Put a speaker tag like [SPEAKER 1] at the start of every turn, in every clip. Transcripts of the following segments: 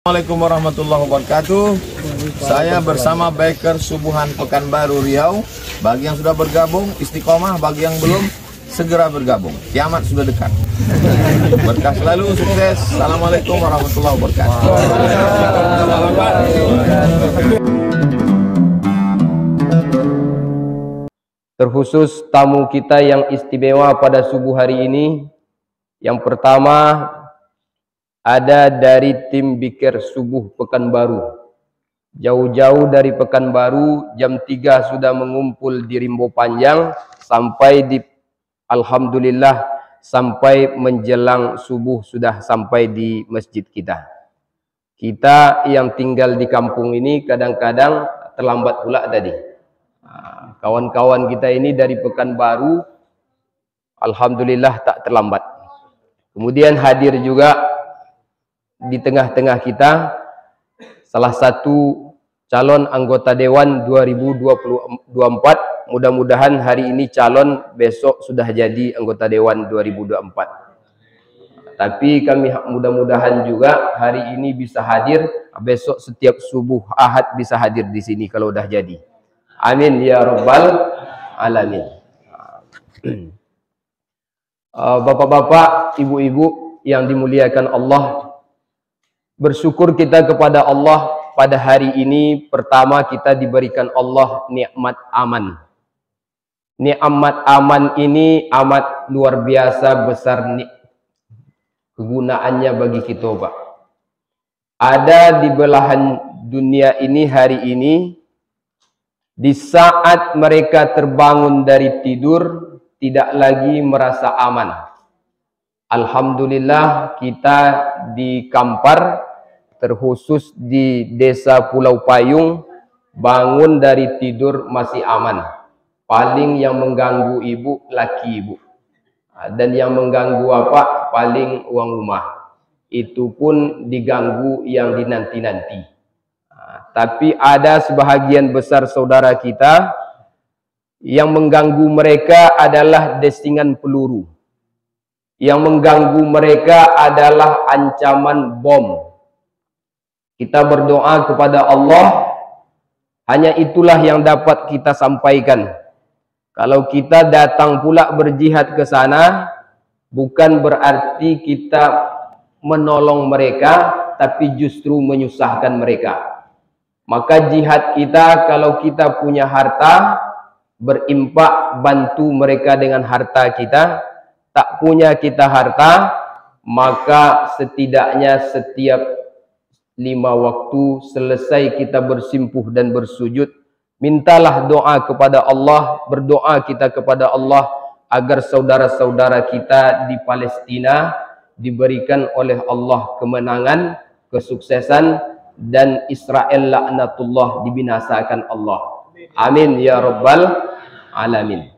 [SPEAKER 1] Assalamualaikum warahmatullahi wabarakatuh. Saya bersama Biker Subuhan Pekanbaru Riau. Bagi yang sudah bergabung istiqomah, bagi yang belum segera bergabung. Kiamat sudah dekat. Berkah selalu, sukses. Assalamualaikum warahmatullahi wabarakatuh.
[SPEAKER 2] Terkhusus tamu kita yang istimewa pada subuh hari ini. Yang pertama ada dari tim Biker Subuh Pekanbaru. Jauh-jauh dari Pekanbaru, jam 3 sudah mengumpul di Rimbo Panjang sampai di alhamdulillah sampai menjelang subuh sudah sampai di masjid kita. Kita yang tinggal di kampung ini kadang-kadang terlambat pula tadi. Kawan-kawan kita ini dari Pekanbaru alhamdulillah tak terlambat. Kemudian hadir juga di tengah-tengah kita salah satu calon anggota Dewan 2024. Mudah-mudahan hari ini calon, besok sudah jadi anggota Dewan 2024. Tapi kami mudah-mudahan juga hari ini bisa hadir, besok setiap subuh Ahad bisa hadir di sini kalau udah jadi. Amin ya rabbal alamin. Bapak-bapak, ibu-ibu yang dimuliakan Allah, bersyukur kita kepada Allah pada hari ini. Pertama, kita diberikan Allah nikmat aman. Nikmat aman ini amat luar biasa besar kegunaannya bagi kita, Pak. Ada di belahan dunia ini hari ini, di saat mereka terbangun dari tidur tidak lagi merasa aman. Alhamdulillah kita di Kampar, terkhusus di desa Pulau Payung, bangun dari tidur masih aman. Paling yang mengganggu ibu, laki ibu. Dan yang mengganggu apa? Paling uang rumah. Itu pun diganggu yang dinanti-nanti. Tapi ada sebahagian besar saudara kita yang mengganggu mereka adalah desingan peluru. Yang mengganggu mereka adalah ancaman bom. Kita berdoa kepada Allah, hanya itulah yang dapat kita sampaikan. Kalau kita datang pula berjihad ke sana, bukan berarti kita menolong mereka, tapi justru menyusahkan mereka. Maka jihad kita, kalau kita punya harta, berimpak bantu mereka dengan harta kita. Tak punya kita harta, maka setidaknya setiap 5 waktu selesai kita bersimpuh dan bersujud, mintalah doa kepada Allah, berdoa kita kepada Allah agar saudara-saudara kita di Palestina diberikan oleh Allah kemenangan, kesuksesan, dan Israel laknatullah dibinasakan Allah. Amin ya rabbal alamin.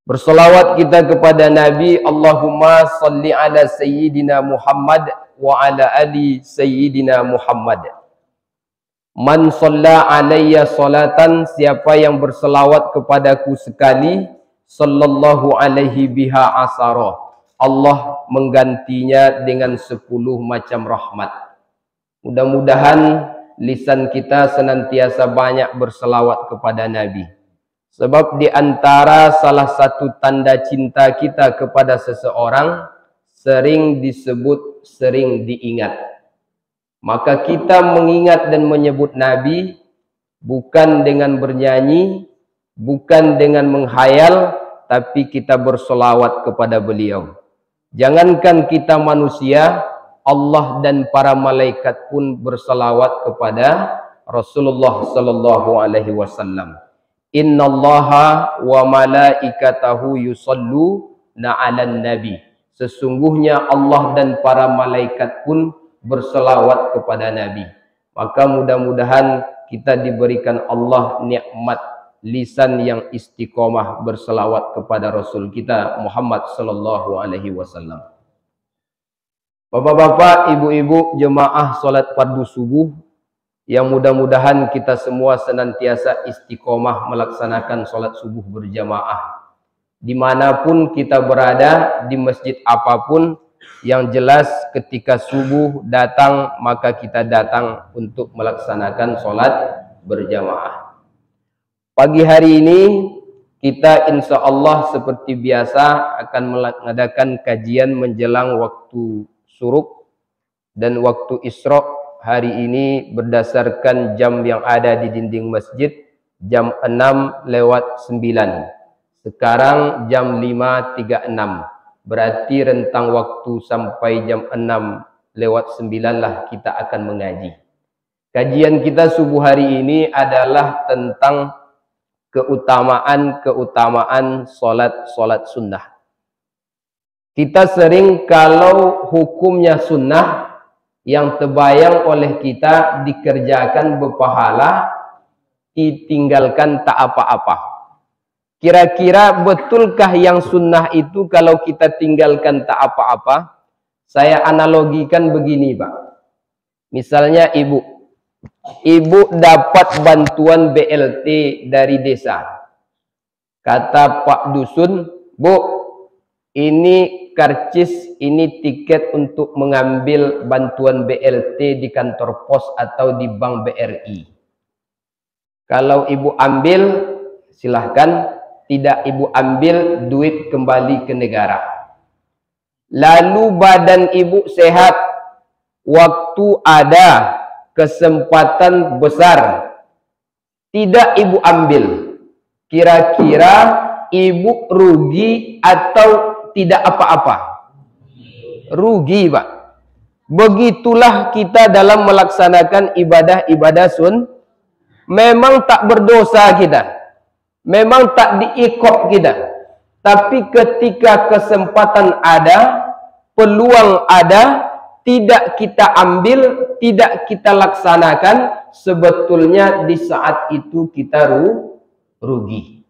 [SPEAKER 2] Bersolawat kita kepada Nabi. Allahumma salli ala Sayyidina Muhammad wa ala ali Sayyidina Muhammad. Man shalla alayya salatan, siapa yang berselawat kepadaku sekali, sallallahu alaihi biha asara, Allah menggantinya dengan 10 macam rahmat. Mudah-mudahan lisan kita senantiasa banyak berselawat kepada Nabi. Sebab di antara salah satu tanda cinta kita kepada seseorang, sering disebut, sering diingat. Maka kita mengingat dan menyebut Nabi bukan dengan bernyanyi, bukan dengan menghayal, tapi kita bersolawat kepada beliau. Jangankan kita manusia, Allah dan para malaikat pun bersolawat kepada Rasulullah sallallahu alaihi wasallam. Innallaha wa malaikatahu yusalluna 'alan nabi. Sesungguhnya Allah dan para malaikat pun berselawat kepada Nabi. Maka mudah-mudahan kita diberikan Allah nikmat lisan yang istiqomah berselawat kepada Rasul kita Muhammad sallallahu alaihi wasallam. Bapak-bapak, ibu-ibu, jemaah salat fardu subuh, yang mudah-mudahan kita semua senantiasa istiqomah melaksanakan sholat subuh berjamaah. Dimanapun kita berada, di masjid apapun, Yang jelas ketika subuh datang, maka kita datang untuk melaksanakan sholat berjamaah. Pagi hari ini kita insya Allah seperti biasa akan mengadakan kajian menjelang waktu syuruk dan waktu isra. Hari ini berdasarkan jam yang ada di dinding masjid, jam 6:09. Sekarang jam 5:36. Berarti rentang waktu sampai jam 6:09 lah kita akan mengaji. Kajian kita subuh hari ini adalah tentang keutamaan solat sunnah. Kita sering kalau hukumnya sunnah yang terbayang oleh kita dikerjakan berpahala, ditinggalkan tak apa-apa. Kira-kira betulkah yang sunnah itu kalau kita tinggalkan tak apa-apa? Saya analogikan begini, Pak. Misalnya ibu dapat bantuan BLT dari desa. Kata Pak Dusun, Bu, ini karcis, ini tiket untuk mengambil bantuan BLT di kantor pos atau di bank BRI. Kalau ibu ambil, silahkan. Tidak ibu ambil, duit kembali ke negara. Lalu badan ibu sehat, waktu ada kesempatan besar, tidak ibu ambil. Kira-kira ibu rugi atau tidak apa-apa? Rugi, Pak. Begitulah kita dalam melaksanakan ibadah-ibadah memang tak berdosa kita. Memang tak diikop kita. Tapi ketika kesempatan ada, peluang ada, tidak kita ambil, tidak kita laksanakan, sebetulnya di saat itu kita rugi.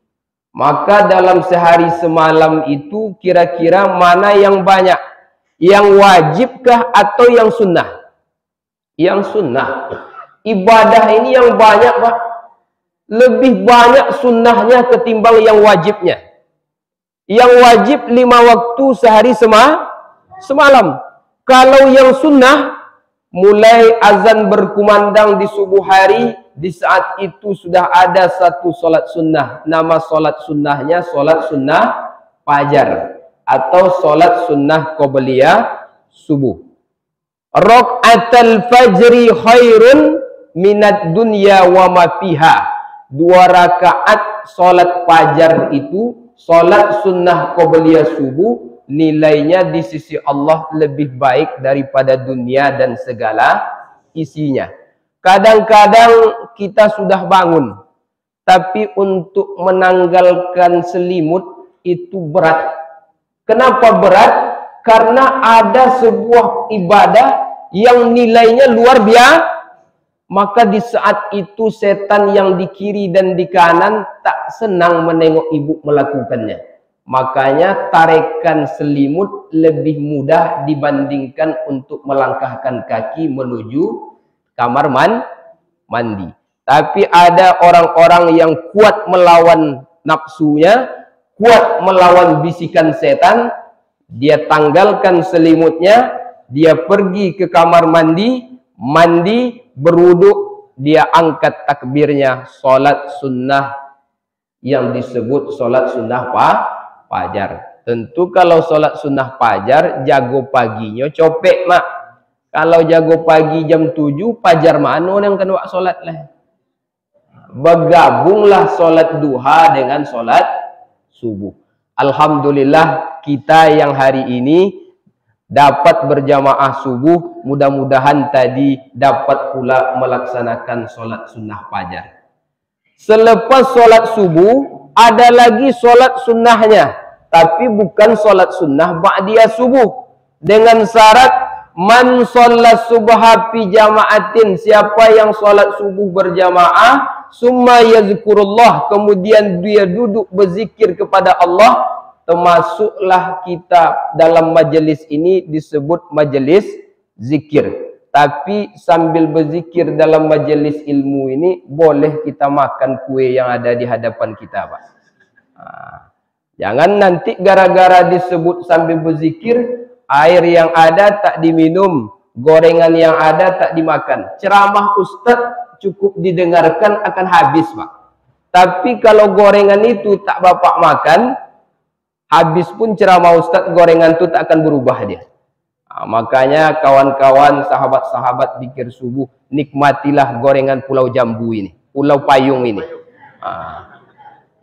[SPEAKER 2] Maka dalam sehari semalam itu kira-kira mana yang banyak? Yang wajibkah atau yang sunnah? Yang sunnah. Ibadah ini yang banyak, Pak. Lebih banyak sunnahnya ketimbang yang wajibnya. Yang wajib 5 waktu sehari semalam. Kalau yang sunnah, mulai azan berkumandang di subuh hari, di saat itu sudah ada satu solat sunnah. Nama solat sunnahnya solat sunnah fajar atau solat sunnah qobliyah subuh. Raq'atul fajri khairun minad dunya wa ma fiha. 2 rakaat solat fajar itu, solat sunnah qobliyah subuh, nilainya di sisi Allah lebih baik daripada dunia dan segala isinya. Kadang-kadang kita sudah bangun, tapi untuk menanggalkan selimut itu berat. Kenapa berat? Karena ada sebuah ibadah yang nilainya luar biasa. Maka di saat itu setan yang di kiri dan di kanan tak senang menengok ibu melakukannya. Makanya tarikan selimut lebih mudah dibandingkan untuk melangkahkan kaki menuju kamar mandi. Tapi ada orang-orang yang kuat melawan nafsunya, kuat melawan bisikan setan. Dia tanggalkan selimutnya, dia pergi ke kamar mandi, berwuduk, dia angkat takbirnya, solat sunnah yang disebut solat sunnah fajar. Tentu kalau solat sunnah fajar, jago paginya copek, mak. Kalau jago pagi jam 7, fajar mana yang kena solat lah. Bergabunglah solat duha dengan solat subuh. Alhamdulillah kita yang hari ini dapat berjamaah subuh, mudah-mudahan tadi dapat pula melaksanakan solat sunnah fajar. Selepas solat subuh, ada lagi solat sunnahnya, tapi bukan solat sunnah ba'diyah subuh. Dengan syarat, man sholat subha fi jama'atin, siapa yang solat subuh berjamaah, summa yazkurullah, kemudian dia duduk berzikir kepada Allah, termasuklah kita dalam majelis ini disebut majelis zikir. Tapi sambil berzikir dalam majelis ilmu ini, boleh kita makan kue yang ada di hadapan kita, Pak. Jangan nanti gara-gara disebut sambil berzikir, Air yang ada tak diminum, gorengan yang ada tak dimakan. Ceramah Ustadz cukup didengarkan akan habis, Pak. Tapi kalau gorengan itu tak Bapak makan, habis pun ceramah Ustadz, gorengan itu tak akan berubah dia. Nah, makanya kawan-kawan, sahabat-sahabat Zikir Subuh, nikmatilah gorengan Pulau Jambu ini, Pulau Payung ini. Nah,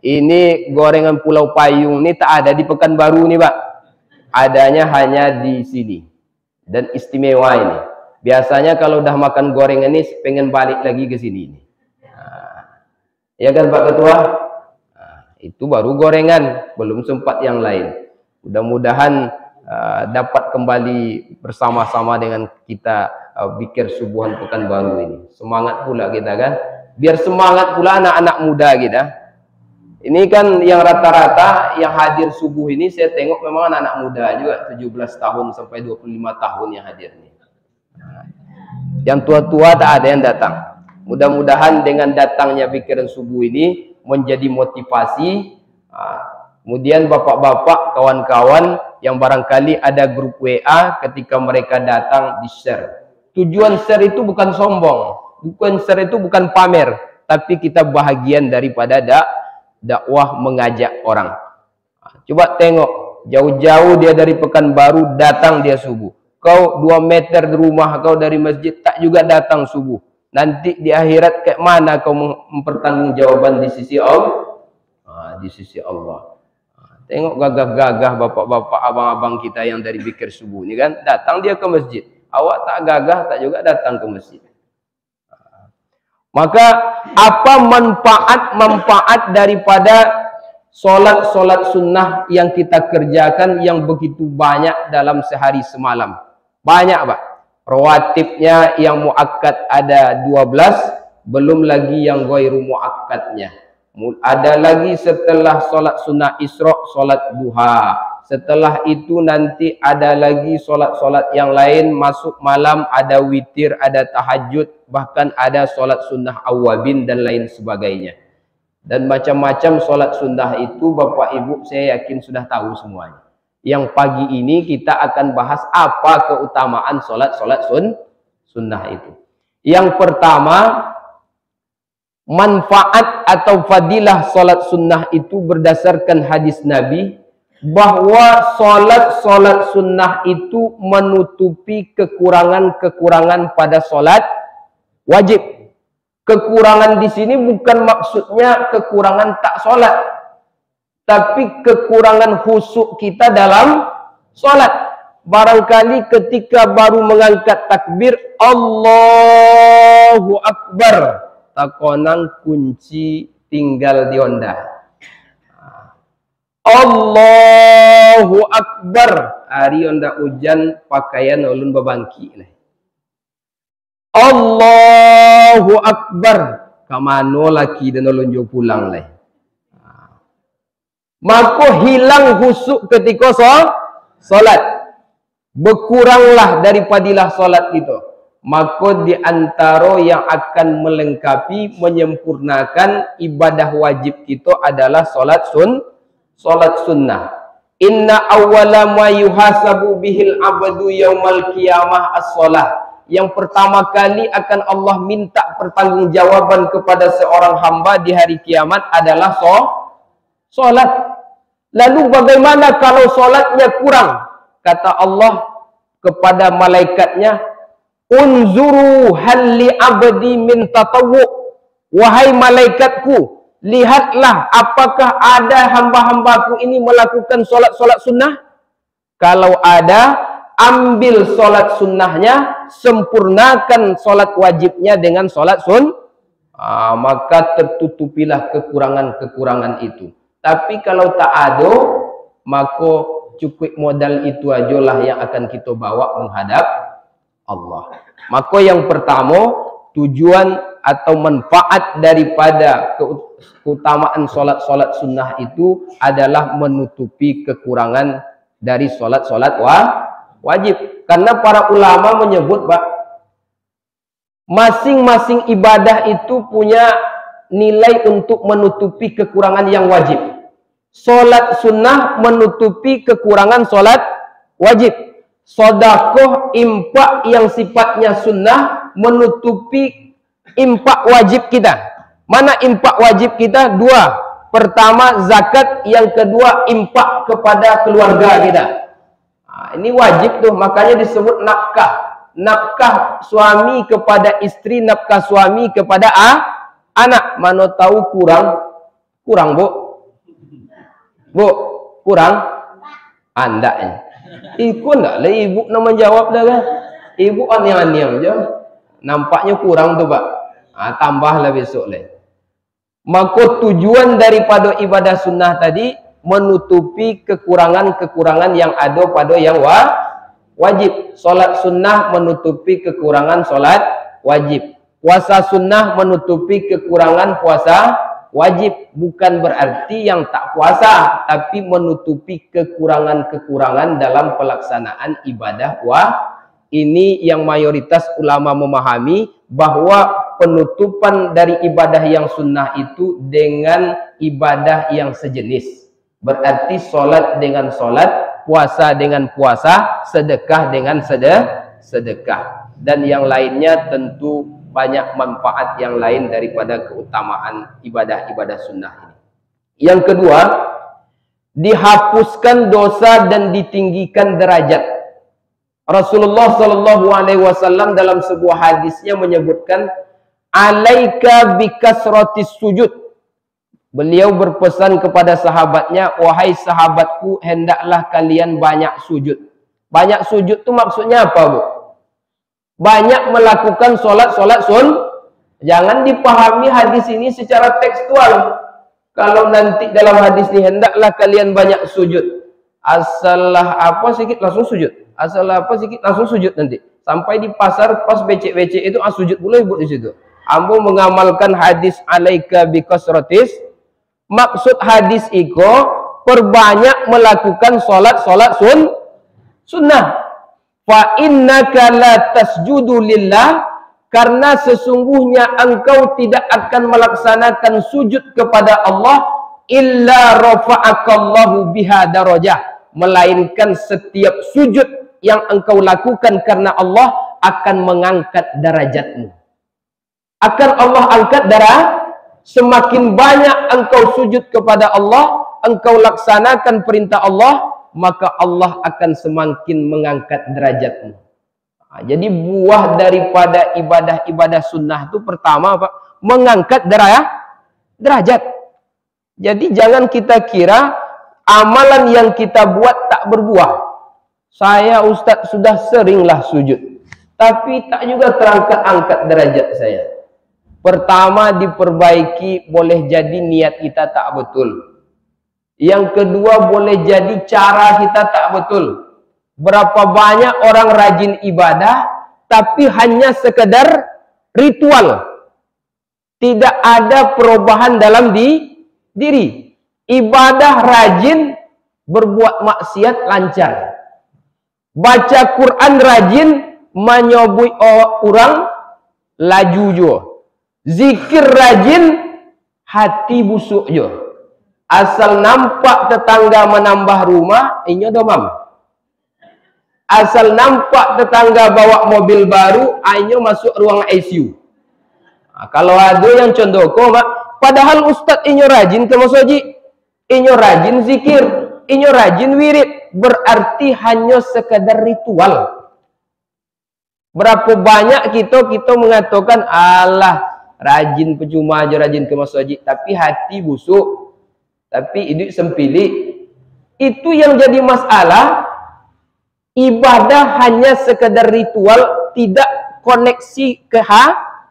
[SPEAKER 2] ini gorengan Pulau Payung ini tak ada di Pekanbaru nih, Pak. Adanya hanya di sini. Dan istimewa ini. Biasanya kalau udah makan gorengan ini pengen balik lagi ke sini ini. Nah, ya kan Pak Ketua? Nah, itu baru gorengan, belum sempat yang lain. Mudah-mudahan dapat kembali bersama-sama dengan kita Zikir Subuhan Pekanbaru ini. Semangat pula kita kan? Biar semangat pula anak-anak muda kita. Ini kan yang rata-rata yang hadir subuh ini saya tengok memang anak-anak muda juga, 17 tahun sampai 25 tahun yang hadir nih. Yang tua-tua tak ada yang datang. Mudah-mudahan dengan datangnya pikiran subuh ini menjadi motivasi. Kemudian bapak-bapak, kawan-kawan yang barangkali ada grup WA, ketika mereka datang di-share. Tujuan share itu bukan sombong, bukan share itu bukan pamer, tapi kita bahagian daripada dakwah mengajak orang. Coba tengok, jauh-jauh dia dari Pekanbaru datang dia subuh. Kau 2 meter di rumah kau dari masjid tak juga datang subuh. Nanti di akhirat kayak mana kau mempertanggungjawaban di sisi Allah? Di sisi Allah. Tengok gagah-gagah bapak-bapak, abang-abang kita yang dari Zikir Subuh ini kan, datang dia ke masjid. Awak tak gagah tak juga datang ke masjid. Maka apa manfaat daripada solat sunnah yang kita kerjakan yang begitu banyak dalam sehari semalam? Banyak, Pak. Rawatibnya yang muakkad ada 12, belum lagi yang ghairu muakkadnya. Ada lagi setelah solat sunnah Isra, solat duha. Setelah itu nanti ada lagi solat-solat yang lain, masuk malam ada witir, ada tahajud, bahkan ada solat sunnah awabin dan lain sebagainya. Dan macam-macam solat sunnah itu Bapak Ibu saya yakin sudah tahu semuanya. Yang pagi ini kita akan bahas apa keutamaan solat sunnah itu. Yang pertama, manfaat atau fadilah solat sunnah itu berdasarkan hadis Nabi, bahwa solat sunnah itu menutupi kekurangan-kekurangan pada solat wajib. Kekurangan di sini bukan maksudnya kekurangan tak solat, tapi kekurangan khusyuk kita dalam solat. Barangkali ketika baru mengangkat takbir Allahu Akbar, takonan kunci tinggal di Honda. Allahu Akbar, hari Honda hujan pakaian ulun babangki. Allahu Akbar, kamano laki dan ulun jo pulang lah. Maka hilang khusyuk ketika solat. Berkuranglah daripadilah solat itu. Maka di antara yang akan melengkapi, menyempurnakan ibadah wajib itu adalah solat sunnah. Inna awwala ma yuhasabu bihil abdu yaumal qiyamah as-shalah. Yang pertama kali akan Allah minta pertanggungjawaban kepada seorang hamba di hari kiamat adalah solat. Lalu bagaimana kalau solatnya kurang? Kata Allah kepada malaikatnya, unzuru hal li abdi min tatawwu. Wahai malaikatku, lihatlah apakah ada hamba-hambaku ini melakukan solat sunnah. Kalau ada, ambil solat sunnahnya, sempurnakan solat wajibnya dengan solat maka tertutupilah kekurangan-kekurangan itu. Tapi kalau tak ada, maka cukup modal itu ajalah yang akan kita bawa menghadap Allah. Maka yang pertama, tujuan atau manfaat daripada keutamaan solat sunnah itu adalah menutupi kekurangan dari solat wajib. Karena para ulama menyebut, Pak, masing-masing ibadah itu punya nilai untuk menutupi kekurangan yang wajib. Solat sunnah menutupi kekurangan solat wajib. Sodakoh impak yang sifatnya sunnah menutupi impak wajib kita. Mana impak wajib kita? Dua. Pertama zakat, yang kedua impak kepada keluarga kita. Nah, ini wajib tuh, makanya disebut nafkah. Nafkah suami kepada istri, nafkah suami kepada anak. Mana tahu kurang bu? Bu, kurang? Anda ini. Ikut enggak lah ibu nama jawab dah kan? Ibu aneh-aneh aja. Nampaknya kurang tuh pak. Tambahlah besok lah. Maka tujuan daripada ibadah sunnah tadi menutupi kekurangan-kekurangan yang ada pada yang wajib. Solat sunnah menutupi kekurangan solat wajib. Puasa sunnah menutupi kekurangan puasa wajib. Bukan berarti yang tak puasa, tapi menutupi kekurangan-kekurangan dalam pelaksanaan ibadah Ini yang mayoritas ulama memahami, bahwa penutupan dari ibadah yang sunnah itu dengan ibadah yang sejenis. Berarti solat dengan solat, puasa dengan puasa, sedekah dengan sedekah. Dan yang lainnya tentu banyak manfaat yang lain daripada keutamaan ibadah-ibadah sunnah ini. Yang kedua, dihapuskan dosa dan ditinggikan derajat. Rasulullah Shallallahu Alaihi Wasallam dalam sebuah hadisnya menyebutkan, alaika bikasratis sujud. Beliau berpesan kepada sahabatnya, wahai sahabatku, hendaklah kalian banyak sujud. Banyak sujud itu maksudnya apa bu? Banyak melakukan solat Jangan dipahami hadis ini secara tekstual. Kalau nanti dalam hadis ini hendaklah kalian banyak sujud, asalah apa sedikit langsung sujud, asalah apa sedikit langsung sujud nanti. Sampai di pasar pas becek-becek itu sujud pula ibu di situ. Ambo mengamalkan hadis alaika bikasratis. Maksud hadis itu perbanyak melakukan solat sunnah. Fa innaka la tasjudu lillah, karena sesungguhnya engkau tidak akan melaksanakan sujud kepada Allah illa rafa'akallahu biha darajah, melainkan setiap sujud yang engkau lakukan karena Allah akan mengangkat derajatmu. Akan Allah angkat semakin banyak engkau sujud kepada Allah, engkau laksanakan perintah Allah, maka Allah akan semakin mengangkat derajatmu. Jadi buah daripada ibadah-ibadah sunnah itu pertama Pak, mengangkat derajat. Jadi jangan kita kira amalan yang kita buat tak berbuah. Saya Ustadz sudah seringlah sujud, tapi tak juga terangkat-angkat derajat saya. Pertama diperbaiki, boleh jadi niat kita tak betul. Yang kedua boleh jadi cara kita tak betul. Berapa banyak orang rajin ibadah, tapi hanya sekedar ritual. Tidak ada perubahan dalam diri. Ibadah rajin, berbuat maksiat lancar. Baca Quran rajin, menyobui orang laju jo. Zikir rajin, hati busuk jo. Asal nampak tetangga menambah rumah, inyo domam. Asal nampak tetangga bawa mobil baru, inyo masuk ruang ICU. Kalau ada yang contoh mak, padahal Ustadz inyo rajin ke masjid, inyo rajin zikir, inyo rajin wirid, berarti hanya sekedar ritual. Berapa banyak kita mengatakan, Allah rajin percuma aja rajin ke masjid, tapi hati busuk. Tapi hidup sempilik. Itu yang jadi masalah. Ibadah hanya sekedar ritual, tidak koneksi ke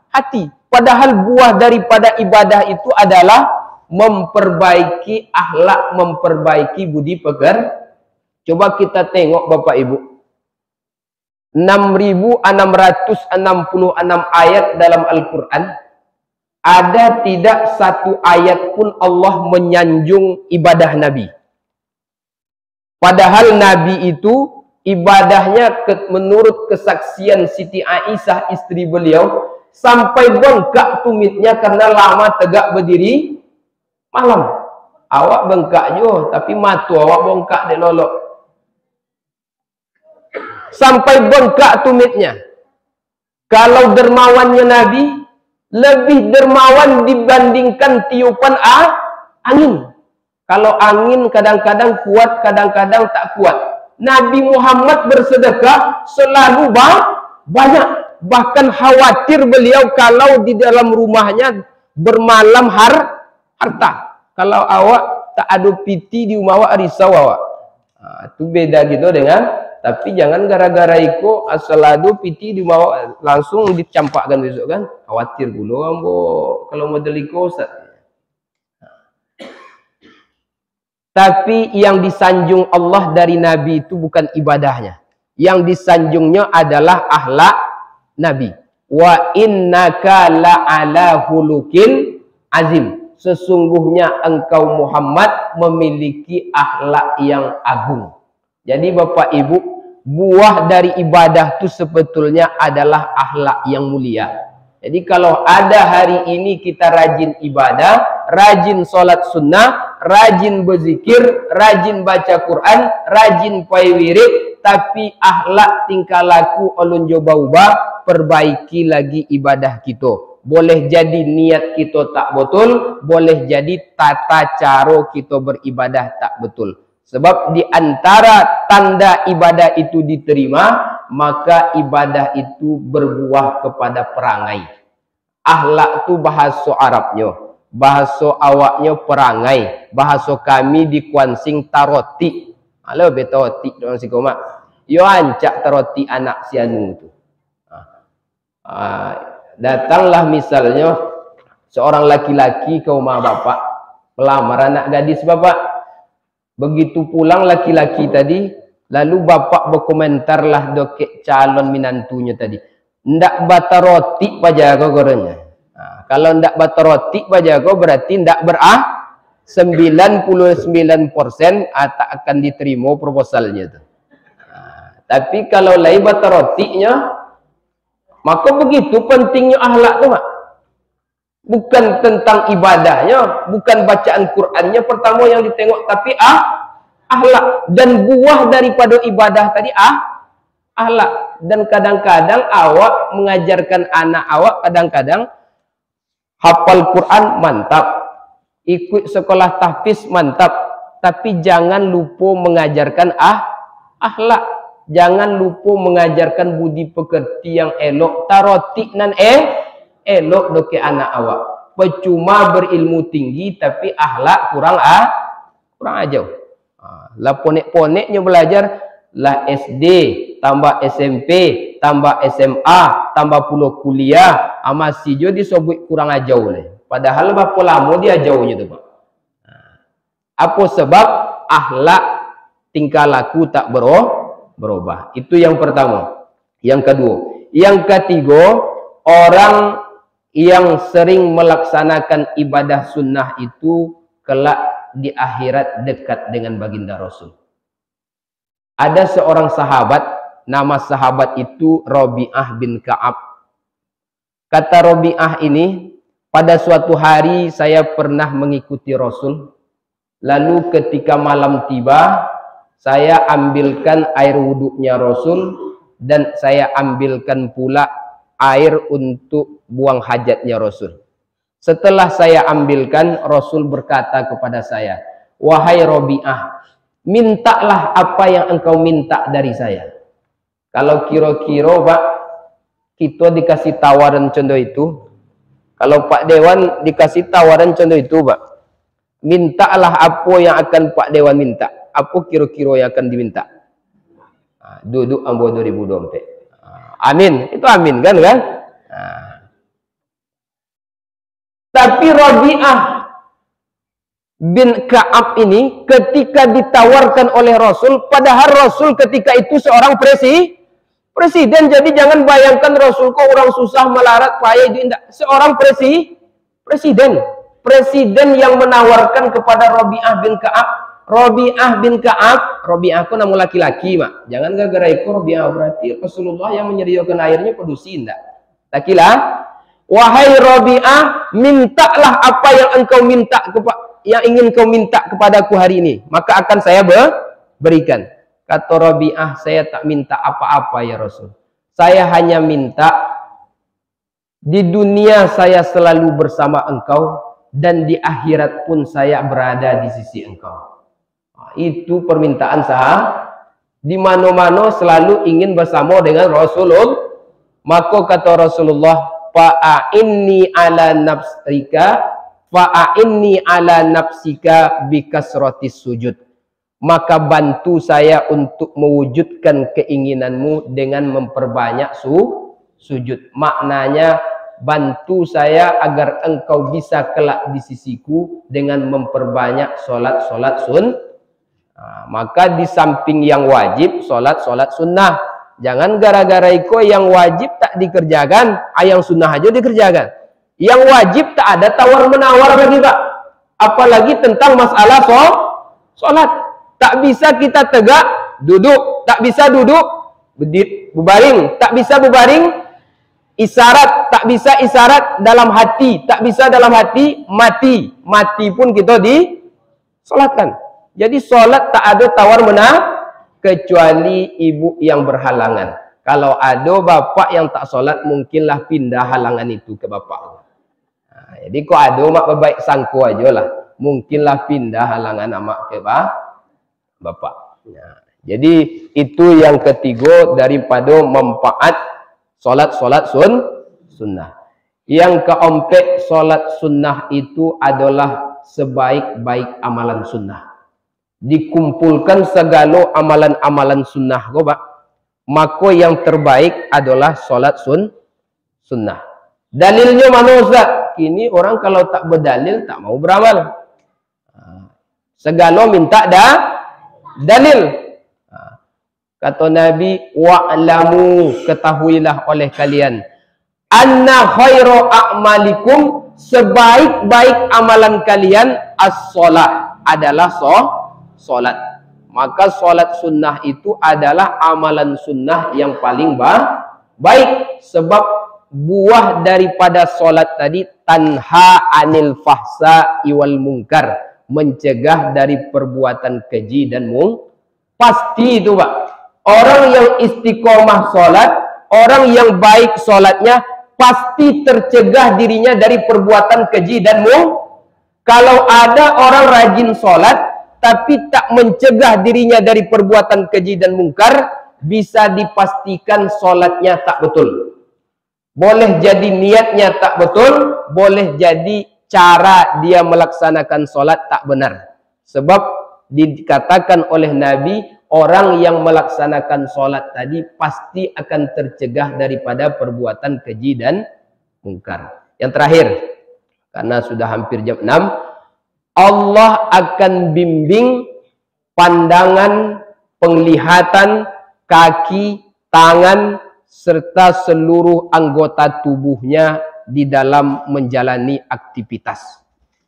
[SPEAKER 2] hati. Padahal buah daripada ibadah itu adalah memperbaiki akhlak, memperbaiki budi pekerti. Coba kita tengok Bapak Ibu. 6.666 ayat dalam Al-Quran. Ada tidak satu ayat pun Allah menyanjung ibadah Nabi. Padahal Nabi itu ibadahnya menurut kesaksian Siti Aisyah istri beliau sampai bengkak tumitnya karena lama tegak berdiri malam. Awak bengkak jo, tapi matu awak bengkak dek lolok. sampai bengkak tumitnya. Kalau dermawannya Nabi lebih dermawan dibandingkan tiupan angin. Kalau angin kadang-kadang kuat, kadang-kadang tak kuat. Nabi Muhammad bersedekah selalu banyak. Bahkan khawatir beliau kalau di dalam rumahnya bermalam harta. Kalau awak tak ada piti di rumah awak, risau awak. Itu beda gitu dengan, tapi jangan gara-gara itu asal ada piti di rumah awak langsung dicampakkan besok kan. Khawatir dulu ambo kalau model itu Ustaz. Tapi yang disanjung Allah dari Nabi itu bukan ibadahnya. Yang disanjungnya adalah akhlak Nabi. Wa innaka la'ala hulukin azim. Sesungguhnya engkau Muhammad memiliki akhlak yang agung. Jadi Bapak Ibu, buah dari ibadah itu sebetulnya adalah akhlak yang mulia. Jadi kalau ada hari ini kita rajin ibadah, rajin sholat sunnah, rajin berzikir, rajin baca Quran, rajin pai wirid, tapi akhlak tingkah laku ulun coba ubah, perbaiki lagi ibadah kita. Boleh jadi niat kita tak betul, boleh jadi tata cara kita beribadah tak betul. Sebab di antara tanda ibadah itu diterima, maka ibadah itu berbuah kepada perangai. Akhlak itu bahasa Arabnya, bahasa awaknya perangai, bahasa kami di Kuansing taroti. Halo betaroti orang Sikoma. Yo ancak taroti anak si anu itu. Datanglah misalnya seorang laki-laki ke rumah bapak, pelamar anak gadis bapak. Begitu pulang laki-laki tadi, lalu bapak berkomentarlah dokek calon minantunya tadi. Ndak bata roti pajago gorengnya. Kalau ndak bata roti pajago berarti ndak 99% tak akan diterima proposalnya tuh. Tapi kalau lain bata rotinya, maka begitu pentingnya akhlak tuh, Mak. Bukan tentang ibadahnya, bukan bacaan Qur'annya pertama yang ditengok, tapi akhlak. Dan buah daripada ibadah tadi akhlak. Dan kadang-kadang awak mengajarkan anak awak, kadang-kadang hafal Quran mantap, ikut sekolah tahfiz mantap, tapi jangan lupa mengajarkan akhlak. Jangan lupa mengajarkan budi pekerti yang elok, tarotik nan elok doke anak awak. Percuma berilmu tinggi tapi akhlak kurang aja. Lah ponek-poneknya belajar lah SD, tambah SMP, tambah SMA, tambah puluh kuliah, masih jo disobut kurang aja oleh. Padahal berapa lama dia jauhnya tu, Pak. Apa sebab akhlak tingkah laku tak berubah. Itu yang pertama. Yang kedua, yang ketiga, orang yang sering melaksanakan ibadah sunnah itu kelak di akhirat dekat dengan baginda Rasul. Ada seorang sahabat, nama sahabat itu Rabi'ah bin Ka'ab. Kata Rabi'ah ini, pada suatu hari saya pernah mengikuti Rasul. Lalu ketika malam tiba, saya ambilkan air wuduknya Rasul dan saya ambilkan pula air untuk buang hajatnya Rasul. Setelah saya ambilkan, Rasul berkata kepada saya, "Wahai Rabi'ah, mintalah apa yang engkau minta dari saya." Kalau kira-kira Pak, kita dikasih tawaran contoh itu, kalau Pak Dewan dikasih tawaran contoh itu Pak, mintalah apa yang akan Pak Dewan minta. Apa kira-kira yang akan diminta? Duduk ambo 2024. Amin. Itu amin kan? Tapi Rabi'ah bin Ka'ab ini ketika ditawarkan oleh Rasul, padahal Rasul ketika itu seorang presiden. Jadi jangan bayangkan Rasul kok orang susah melarat payah itu enggak. Seorang presiden yang menawarkan kepada Rabi'ah bin Ka'ab. Rabi'ah bin Ka'ab, Rabi'ah itu nama laki-laki, Mak. Jangan gara-gara itu Rabi'ah berarti Rasulullah yang menyediakan airnya produksi enggak. Takilah, wahai Rabi'ah, mintalah apa yang engkau minta yang ingin kau minta kepadaku hari ini, maka akan saya berikan. Kata Rabi'ah, saya tak minta apa-apa ya Rasul. Saya hanya minta di dunia saya selalu bersama engkau, dan di akhirat pun saya berada di sisi engkau. Itu permintaan saya. Di mana-mana selalu ingin bersama dengan Rasulullah. Maka kata Rasulullah, fa'inni ala nafsika bikasratis sujud. Maka bantu saya untuk mewujudkan keinginanmu dengan memperbanyak sujud. Maknanya, bantu saya agar engkau bisa kelak di sisiku dengan memperbanyak solat-solat maka di samping yang wajib, solat-solat sunnah. Jangan gara-gara itu yang wajib tak dikerjakan, yang sunnah aja dikerjakan. Yang wajib tak ada tawar-menawar lagi Pak. Apalagi tentang masalah solat. Tak bisa kita tegak, duduk. Tak bisa duduk, berbaring. Tak bisa berbaring, isyarat. Tak bisa isyarat dalam hati. Tak bisa dalam hati, mati. Mati pun kita disolatkan. Jadi solat tak ada tawar-menawar kecuali ibu yang berhalangan. Kalau ada bapak yang tak solat, mungkinlah pindah halangan itu ke bapak. Jadi kok ada mak baik sangko aja lah. Mungkinlah pindah halangan mak ke bapak. Jadi itu yang ketiga daripada manfaat solat-solat sunnah. Yang keempat, solat sunnah itu adalah sebaik-baik amalan sunnah. Dikumpulkan segala amalan-amalan sunnah Pak, maka yang terbaik adalah solat sunnah. Dalilnya mana Ustaz? Kini orang kalau tak berdalil tak mau beramal. Segala minta dalil. Kata Nabi, wa'lamu, ketahuilah oleh kalian, anna khairu a'malikum, sebaik-baik amalan kalian as-shalah, adalah solat. Maka solat sunnah itu adalah amalan sunnah yang paling baik. Sebab buah daripada solat tadi, tanha anil fahsa iwal munkar, mencegah dari perbuatan keji dan pasti itu Pak. Orang yang istiqomah solat, orang yang baik solatnya, pasti tercegah dirinya dari perbuatan keji dan Kalau ada orang rajin solat tapi tak mencegah dirinya dari perbuatan keji dan mungkar, bisa dipastikan solatnya tak betul. Boleh jadi niatnya tak betul, boleh jadi cara dia melaksanakan solat tak benar. Sebab dikatakan oleh Nabi, orang yang melaksanakan solat tadi pasti akan tercegah daripada perbuatan keji dan mungkar. Yang terakhir, karena sudah hampir jam 6, Allah akan bimbing pandangan, penglihatan, kaki, tangan, serta seluruh anggota tubuhnya di dalam menjalani aktivitas.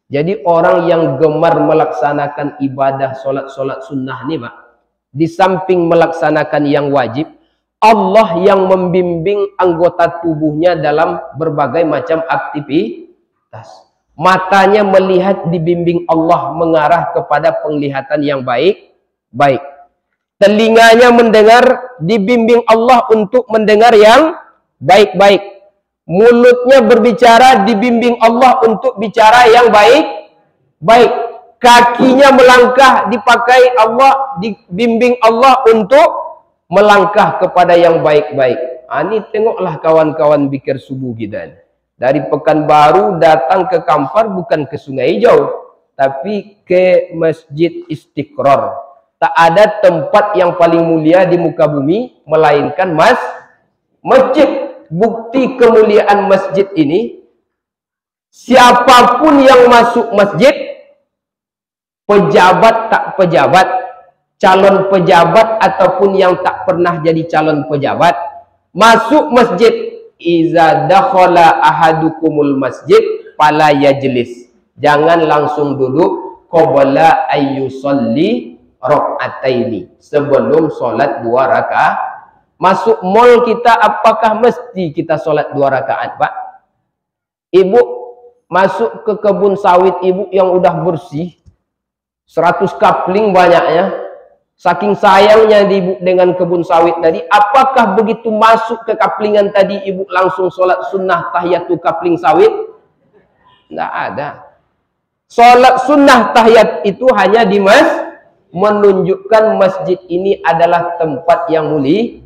[SPEAKER 2] Jadi orang yang gemar melaksanakan ibadah solat-solat sunnah ini Pak, di samping melaksanakan yang wajib, Allah yang membimbing anggota tubuhnya dalam berbagai macam aktivitas. Matanya melihat dibimbing Allah mengarah kepada penglihatan yang baik. Telinganya mendengar dibimbing Allah untuk mendengar yang baik-baik. Mulutnya berbicara dibimbing Allah untuk bicara yang baik. Kakinya melangkah dipakai Allah, dibimbing Allah untuk melangkah kepada yang baik-baik. Ini tengoklah kawan-kawan bikir subuh kita. Dari Pekanbaru datang ke Kampar bukan ke Sungai Hijau, tapi ke Masjid Istiqrar. Tak ada tempat yang paling mulia di muka bumi melainkan masjid. Bukti kemuliaan masjid ini, siapapun yang masuk masjid, pejabat tak pejabat, calon pejabat ataupun yang tak pernah jadi calon pejabat, masuk masjid, iza dakhala ahadukumul masjid fala yajlis, jangan langsung duduk, qabla ayyusalli rakaataini, sebelum solat 2 rakaat. Masuk mall kita, apakah mesti kita solat 2 rakaat Pak? Ibu masuk ke kebun sawit ibu yang udah bersih, 100 kapling banyaknya, Saking sayangnya ibu dengan kebun sawit tadi, apakah begitu masuk ke kaplingan tadi ibu langsung sholat sunnah tahiyatul kapling sawit? Tidak ada. Sholat sunnah tahiyat itu hanya di menunjukkan masjid ini adalah tempat yang mulia.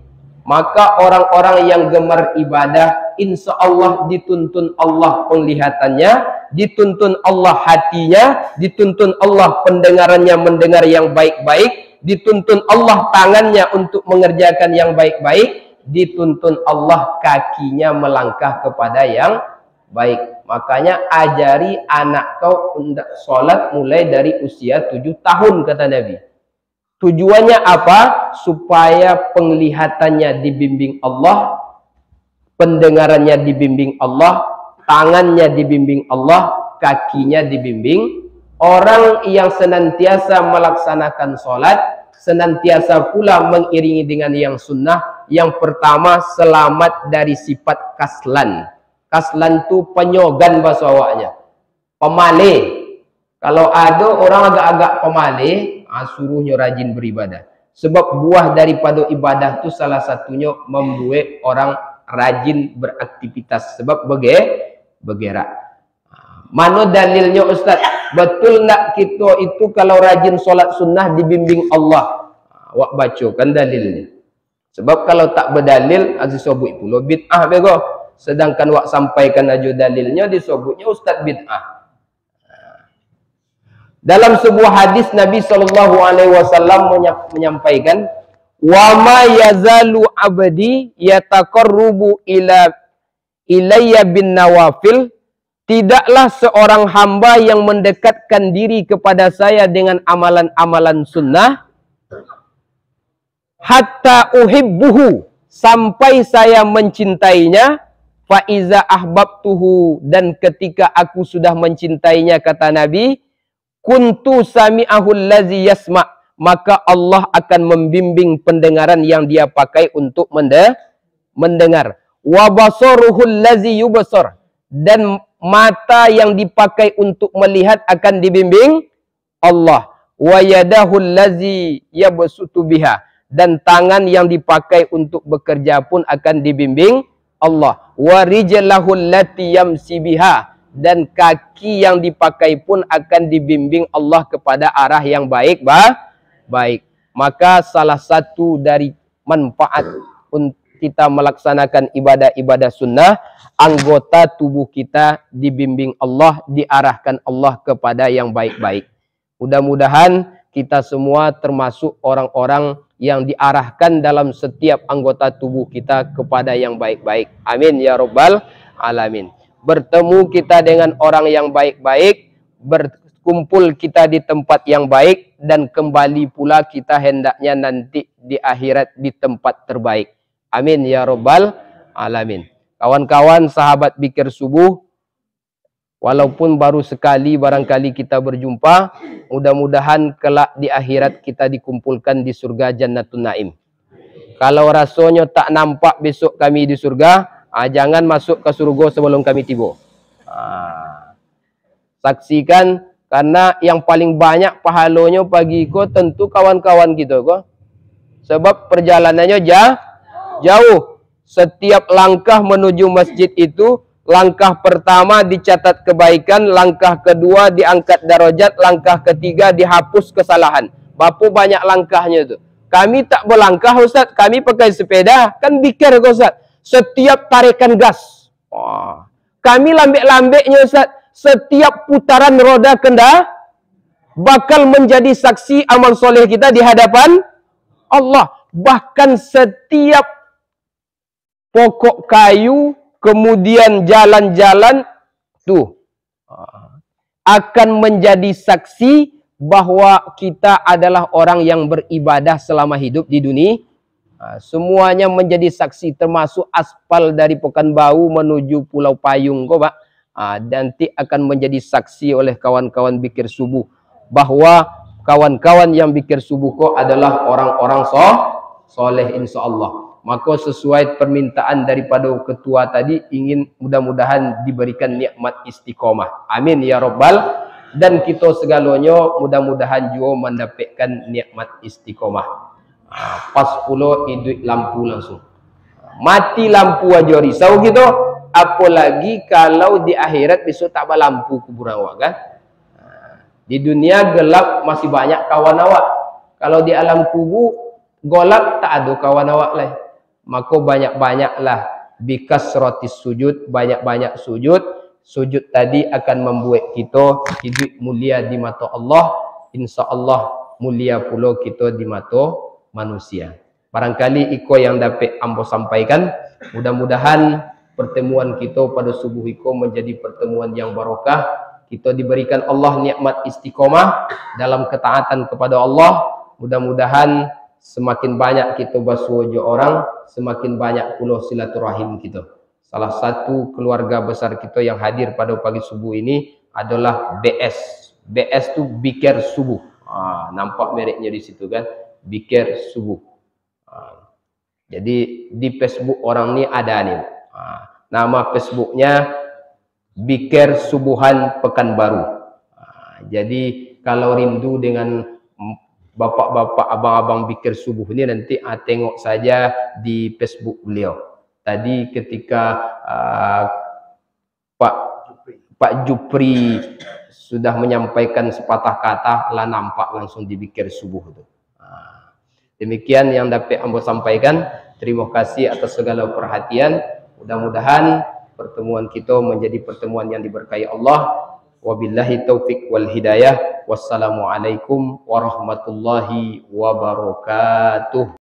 [SPEAKER 2] Maka orang-orang yang gemar ibadah, insya Allah dituntun Allah penglihatannya, dituntun Allah hatinya, dituntun Allah pendengarannya mendengar yang baik-baik, dituntun Allah tangannya untuk mengerjakan yang baik-baik, dituntun Allah kakinya melangkah kepada yang baik. Makanya ajari anak kau untuk sholat mulai dari usia 7 tahun kata Nabi. Tujuannya apa? Supaya penglihatannya dibimbing Allah, pendengarannya dibimbing Allah, tangannya dibimbing Allah, kakinya dibimbing. Orang yang senantiasa melaksanakan sholat, senantiasa pula mengiringi dengan yang sunnah. Yang pertama, selamat dari sifat kaslan. Kaslan itu penyogan bahasa awaknya, pemalih. Kalau ada orang agak-agak pemalih, suruhnya rajin beribadah. Sebab buah daripada ibadah itu salah satunya membuat orang rajin beraktivitas. Sebab bergerak. Mana dalilnya Ustaz? Betul nak kita itu kalau rajin solat sunnah dibimbing Allah? Wak bacakan dalilnya. Sebab kalau tak berdalil, disebut pula bid'ah bego. Sedangkan wak sampaikan aja dalilnya disebutnya Ustaz bid'ah. Dalam sebuah hadis Nabi SAW menyampaikan, wa ma yazalu abdi yataqarrubu ilayya bin nawafil, tidaklah seorang hamba yang mendekatkan diri kepada saya dengan amalan-amalan sunnah, hatta uhibbuhu, sampai saya mencintainya, fa iza ahbabtuhu, dan ketika aku sudah mencintainya kata Nabi, kuntu sami'ahul lazi yasma', maka Allah akan membimbing pendengaran yang dia pakai untuk mendengar. Wa basaruhul lazi yubsar, dan mata yang dipakai untuk melihat akan dibimbing Allah. Wa yadahul lazi yabsutu biha, dan tangan yang dipakai untuk bekerja pun akan dibimbing Allah. Wa rijlahul lati yamsi biha, dan kaki yang dipakai pun akan dibimbing Allah kepada arah yang baik. Maka salah satu dari manfaat untuk kita melaksanakan ibadah-ibadah sunnah, anggota tubuh kita dibimbing Allah, diarahkan Allah kepada yang baik-baik. Mudah-mudahan kita semua termasuk orang-orang yang diarahkan dalam setiap anggota tubuh kita kepada yang baik-baik. Amin ya rabbal alamin. Bertemu kita dengan orang yang baik-baik, berkumpul kita di tempat yang baik, dan kembali pula kita hendaknya nanti di akhirat di tempat terbaik. Amin ya rabbal alamin. Kawan-kawan sahabat Bikir Subuh, walaupun baru sekali barangkali kita berjumpa, mudah-mudahan kelak di akhirat kita dikumpulkan di surga Jannatun Naim. Kalau rasanya tak nampak besok kami di surga, jangan masuk ke surga sebelum kami tiba. Saksikan, karena yang paling banyak pahalanya pagi ko tentu kawan-kawan kita ko. Sebab perjalanannya jauh. Setiap langkah menuju masjid itu, langkah pertama dicatat kebaikan, langkah kedua diangkat darajat, langkah ketiga dihapus kesalahan. Berapa banyak langkahnya itu. Kami tak berlangkah Ustaz, kami pakai sepeda, kan bikir ko Ustaz. Setiap tarikan gas, kami lambek-lambeknya Ustaz, setiap putaran roda kendaraan bakal menjadi saksi amal soleh kita di hadapan Allah. Bahkan setiap pokok kayu, kemudian jalan-jalan tuh akan menjadi saksi bahwa kita adalah orang yang beribadah selama hidup di dunia. Semuanya menjadi saksi, termasuk aspal dari Pekanbaru menuju Pulau Payung kok Pak. Nanti akan menjadi saksi oleh kawan-kawan Bikir Subuh bahwa kawan-kawan yang Bikir Subuh kok adalah orang-orang soleh insya Allah. Maka sesuai permintaan daripada ketua tadi, ingin mudah-mudahan diberikan nikmat istiqomah. Amin ya rabbal dan kita segalanya mudah-mudahan juga mendapatkan nikmat istiqomah. Pas pula hidup lampu langsung. Mati lampu aja risau gitu, apalagi kalau di akhirat besok tak ada lampu kuburan awak kan. Di dunia gelap masih banyak kawan awak. Kalau di alam kubur gelap tak ada kawan awak lah. Maka banyak-banyaklah bikas rotis sujud, banyak-banyak sujud. Sujud tadi akan membuat kita hidup mulia di mata Allah. Insya Allah mulia pula kita di mata manusia. Barangkali iko yang dapat ambo sampaikan. Mudah-mudahan pertemuan kita pada subuh iko menjadi pertemuan yang barokah. Kita diberikan Allah nikmat istiqomah dalam ketaatan kepada Allah. Mudah-mudahan semakin banyak kita basuh orang, semakin banyak pula silaturahim kita. Salah satu keluarga besar kita yang hadir pada pagi subuh ini adalah BS. BS tu Bikir Subuh. Nampak mereknya di situ kan? Bikir Subuh. Jadi di Facebook orang ni ada nih. Nama Facebooknya Bikir Subuhan Pekanbaru. Jadi kalau rindu dengan bapak-bapak, abang-abang Bikir Subuh ini nanti tengok saja di Facebook beliau. Tadi ketika Pak Jupri sudah menyampaikan sepatah kata, lah nampak langsung di Bikir Subuh itu. Demikian yang dapat ambo sampaikan. Terima kasih atas segala perhatian. Mudah-mudahan pertemuan kita menjadi pertemuan yang diberkahi Allah. Wabillahi taufik wal hidayah. Wassalamualaikum warahmatullahi wabarakatuh.